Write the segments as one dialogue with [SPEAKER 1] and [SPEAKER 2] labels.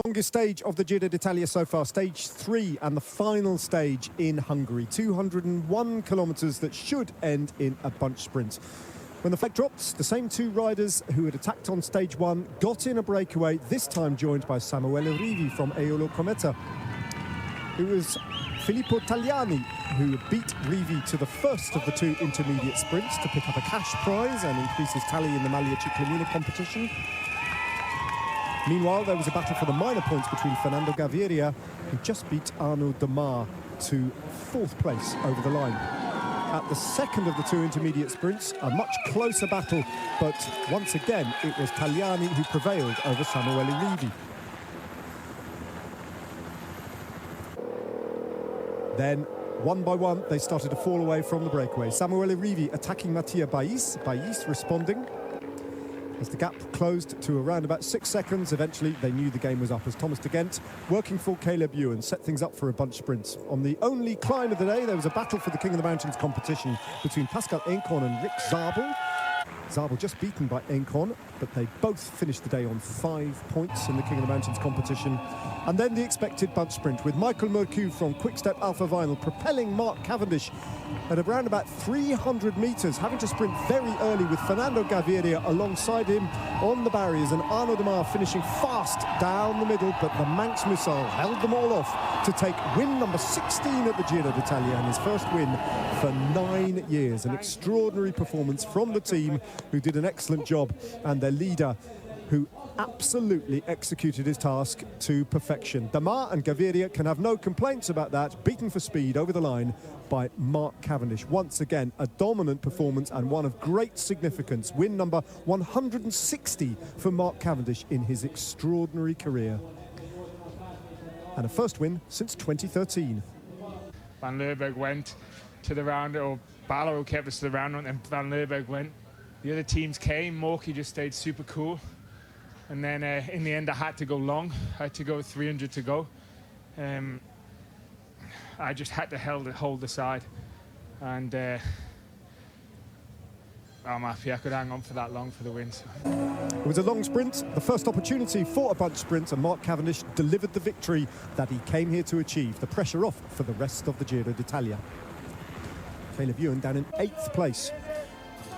[SPEAKER 1] Longest stage of the Giro d'Italia so far, stage 3 and the final stage in Hungary. 201 kilometres that should end in a bunch sprint. When the flag drops, the same two riders who had attacked on stage 1 got in a breakaway, this time joined by Samuele Rivi from Eolo Cometa. It was Filippo Tagliani who beat Rivi to the first of the two intermediate sprints to pick up a cash prize and increase his tally in the Maglia Ciclamino competition. Meanwhile, there was a battle for the minor points between Fernando Gaviria, who just beat Arnaud Demar to 4th place over the line. At the second of the two intermediate sprints, a much closer battle, but once again, it was Tagliani who prevailed over Samuele Rivi. Then, one by one, they started to fall away from the breakaway. Samuele Rivi attacking Mattia Bais, Bais responding. As the gap closed to around about 6 seconds, eventually they knew the game was up as Thomas de Gent, working for Caleb Ewan, set things up for a bunch sprint. On the only climb of the day, there was a battle for the King of the Mountains competition between Pascal Encon and Rick Zabel. Zabel just beaten by Encon, but they both finished the day on 5 points in the King of the Mountains competition. And then the expected bunch sprint with Michael Mercu from Quickstep Alpha Vinyl propelling Mark Cavendish at around about 300 metres, having to sprint very early with Fernando Gaviria alongside him on the barriers and Arnaud Demar finishing fast down the middle, but the Manx missile held them all off to take win number 16 at the Giro d'Italia and his first win for 9 years. An extraordinary performance from the team, who did an excellent job, and their leader, who absolutely executed his task to perfection. Demar and Gaviria can have no complaints about that, beaten for speed over the line by Mark Cavendish. Once again, a dominant performance and one of great significance. Win number 160 for Mark Cavendish in his extraordinary career. And a first win since 2013.
[SPEAKER 2] Van Leeuwenberg went to the round, or Ballo kept us to the round, and Van Leeuwenberg went. The other teams came, Morky just stayed super cool. And then in the end, I had to go long. I had to go 300 to go. I just had to hold the side. And I'm happy I could hang on for that long for the win. So.
[SPEAKER 1] It was a long sprint, the first opportunity for a bunch sprint, and Mark Cavendish delivered the victory that he came here to achieve. The pressure off for the rest of the Giro d'Italia. Caleb Ewan down in 8th place.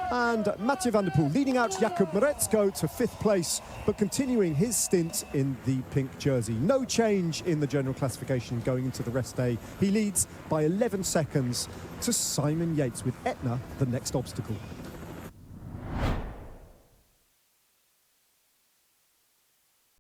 [SPEAKER 1] And Mathieu van der Poel leading out Jakob Maretsko to 5th place, but continuing his stint in the pink jersey. No change in the general classification going into the rest day. He leads by 11 seconds to Simon Yates, with Etna the next obstacle.